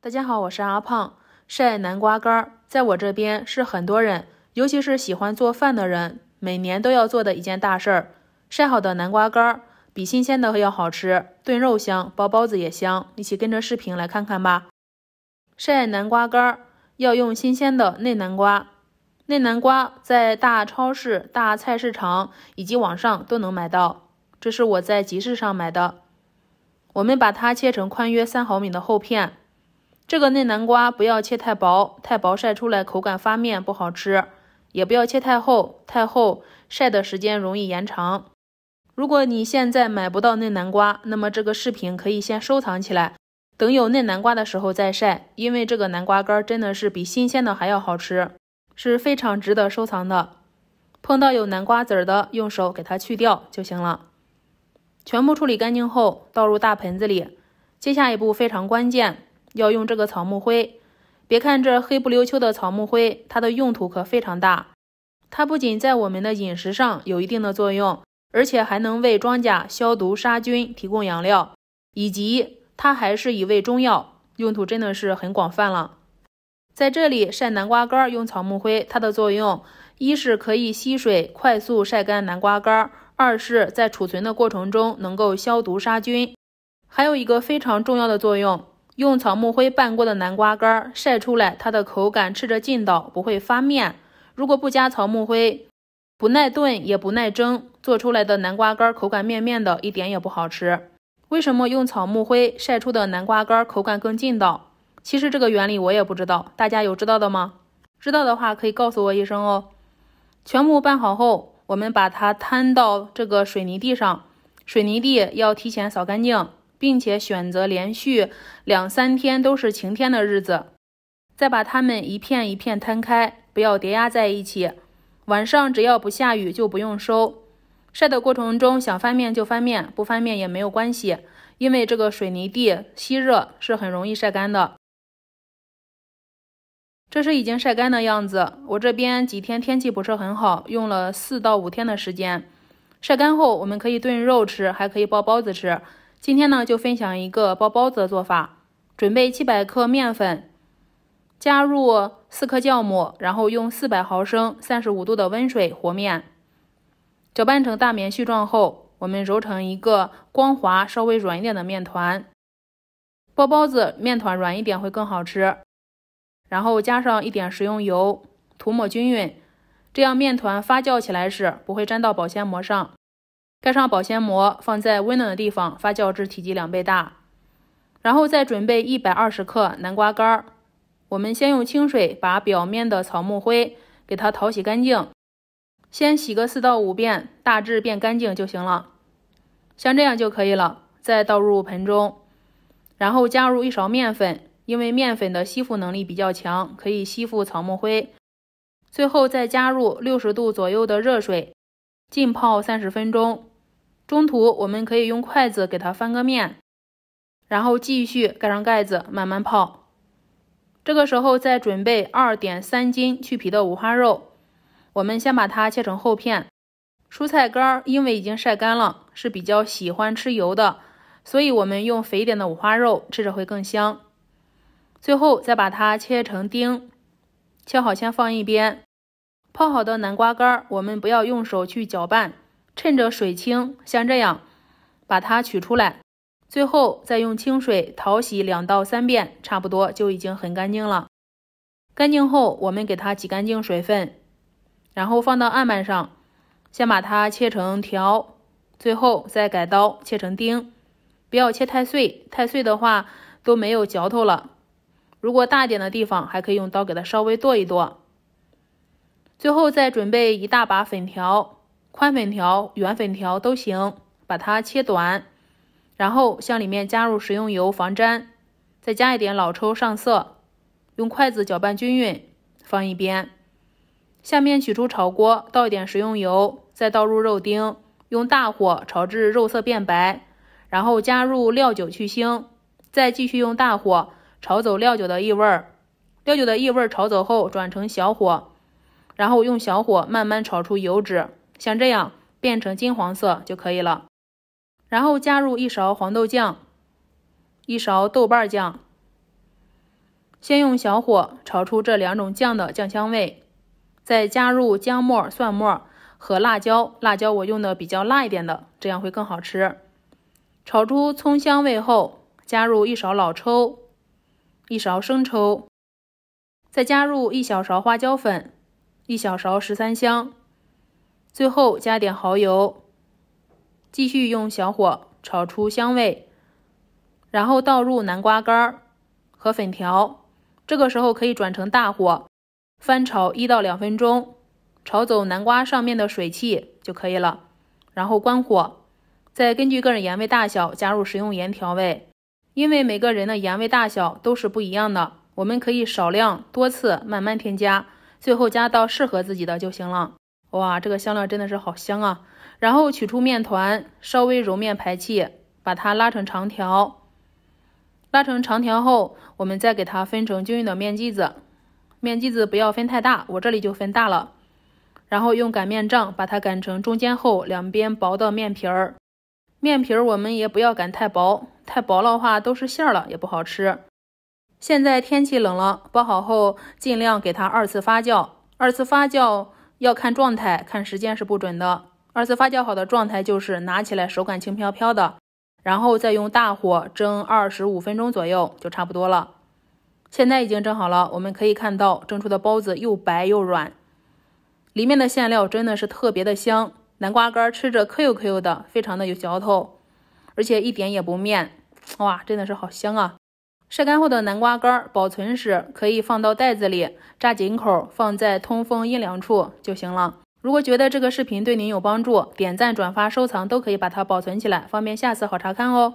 大家好，我是阿胖。晒南瓜干在我这边是很多人，尤其是喜欢做饭的人，每年都要做的一件大事儿。晒好的南瓜干比新鲜的要好吃，炖肉香，包包子也香。一起跟着视频来看看吧。晒南瓜干要用新鲜的嫩南瓜，嫩南瓜在大超市、大菜市场以及网上都能买到，这是我在集市上买的。我们把它切成宽约3毫米的厚片。这个嫩南瓜不要切太薄，太薄晒出来口感发面不好吃，也不要切太厚，太厚晒的时间容易延长。如果你现在买不到嫩南瓜，那么这个视频可以先收藏起来，等有嫩南瓜的时候再晒，因为这个南瓜干真的是比新鲜的还要好吃，是非常值得收藏的。碰到有南瓜籽的，用手给它去掉就行了。全部处理干净后，倒入大盆子里。接下一步非常关键，要用这个草木灰。别看这黑不溜秋的草木灰，它的用途可非常大。它不仅在我们的饮食上有一定的作用，而且还能为庄稼消毒杀菌提供养料，以及它还是一味中药，用途真的是很广泛了。在这里晒南瓜干用草木灰，它的作用一是可以吸水快速晒干南瓜干，二是在储存的过程中能够消毒杀菌。还有一个非常重要的作用，用草木灰拌过的南瓜干晒出来，它的口感吃着劲道，不会发面。如果不加草木灰，不耐炖也不耐蒸，做出来的南瓜干口感面面的，一点也不好吃。为什么用草木灰晒出的南瓜干口感更劲道？其实这个原理我也不知道，大家有知道的吗？知道的话可以告诉我一声哦。全部拌好后，我们把它摊到这个水泥地上，水泥地要提前扫干净，并且选择连续2-3天都是晴天的日子，再把它们一片一片摊开，不要叠压在一起。晚上只要不下雨就不用收。晒的过程中想翻面就翻面，不翻面也没有关系，因为这个水泥地吸热是很容易晒干的。这是已经晒干的样子，我这边几天天气不是很好，用了4到5天的时间。晒干后我们可以炖肉吃，还可以包包子吃。今天呢就分享一个包包子的做法。准备700克面粉，加入4克酵母，然后用400毫升35度的温水和面，搅拌成大棉絮状后，我们揉成一个光滑稍微软一点的面团。包包子面团软一点会更好吃。然后加上一点食用油，涂抹均匀，这样面团发酵起来时不会粘到保鲜膜上。盖上保鲜膜，放在温暖的地方发酵至体积2倍大。然后再准备120克南瓜干，我们先用清水把表面的草木灰给它淘洗干净，先洗个4到5遍，大致变干净就行了。像这样就可以了。再倒入盆中，然后加入1勺面粉，因为面粉的吸附能力比较强，可以吸附草木灰。最后再加入60度左右的热水，浸泡30分钟。中途我们可以用筷子给它翻个面，然后继续盖上盖子慢慢泡。这个时候再准备2.3斤去皮的五花肉，我们先把它切成厚片。蔬菜干因为已经晒干了，是比较喜欢吃油的，所以我们用肥一点的五花肉，吃着会更香。最后再把它切成丁，切好先放一边。泡好的南瓜干我们不要用手去搅拌，趁着水清，像这样把它取出来，最后再用清水淘洗2到3遍，差不多就已经很干净了。干净后我们给它挤干净水分，然后放到案板上，先把它切成条，最后再改刀切成丁，不要切太碎，太碎的话都没有嚼头了。如果大一点的地方还可以用刀给它稍微剁一剁。最后再准备一大把粉条，宽粉条、圆粉条都行，把它切短，然后向里面加入食用油防粘，再加一点老抽上色，用筷子搅拌均匀，放一边。下面取出炒锅，倒一点食用油，再倒入肉丁，用大火炒至肉色变白，然后加入料酒去腥，再继续用大火炒走料酒的异味儿。料酒的异味儿炒走后转成小火，然后用小火慢慢炒出油脂，像这样变成金黄色就可以了。然后加入1勺黄豆酱，1勺豆瓣酱，先用小火炒出这2种酱的酱香味，再加入姜末、蒜末和辣椒，辣椒我用的比较辣一点的，这样会更好吃。炒出葱香味后，加入1勺老抽、1勺生抽，再加入1小勺花椒粉、1小勺十三香，最后加点蚝油，继续用小火炒出香味，然后倒入南瓜干和粉条，这个时候可以转成大火，翻炒1到2分钟，炒走南瓜上面的水汽就可以了，然后关火，再根据个人盐味大小加入食用盐调味。因为每个人的盐味大小都是不一样的，我们可以少量多次慢慢添加，最后加到适合自己的就行了。哇，这个香料真的是好香啊！然后取出面团，稍微揉面排气，把它拉成长条。拉成长条后，我们再给它分成均匀的面剂子，面剂子不要分太大，我这里就分大了。然后用擀面杖把它擀成中间厚、两边薄的面皮儿。面皮儿我们也不要擀太薄，太薄了的话都是馅了，也不好吃。现在天气冷了，包好后尽量给它2次发酵。2次发酵要看状态，看时间是不准的。2次发酵好的状态就是拿起来手感轻飘飘的，然后再用大火蒸25分钟左右就差不多了。现在已经蒸好了，我们可以看到蒸出的包子又白又软，里面的馅料真的是特别的香。南瓜干吃着 Q 的，非常的有嚼头，而且一点也不面，哇，真的是好香啊！晒干后的南瓜干保存时可以放到袋子里，扎紧口，放在通风阴凉处就行了。如果觉得这个视频对您有帮助，点赞、转发、收藏都可以把它保存起来，方便下次好查看哦。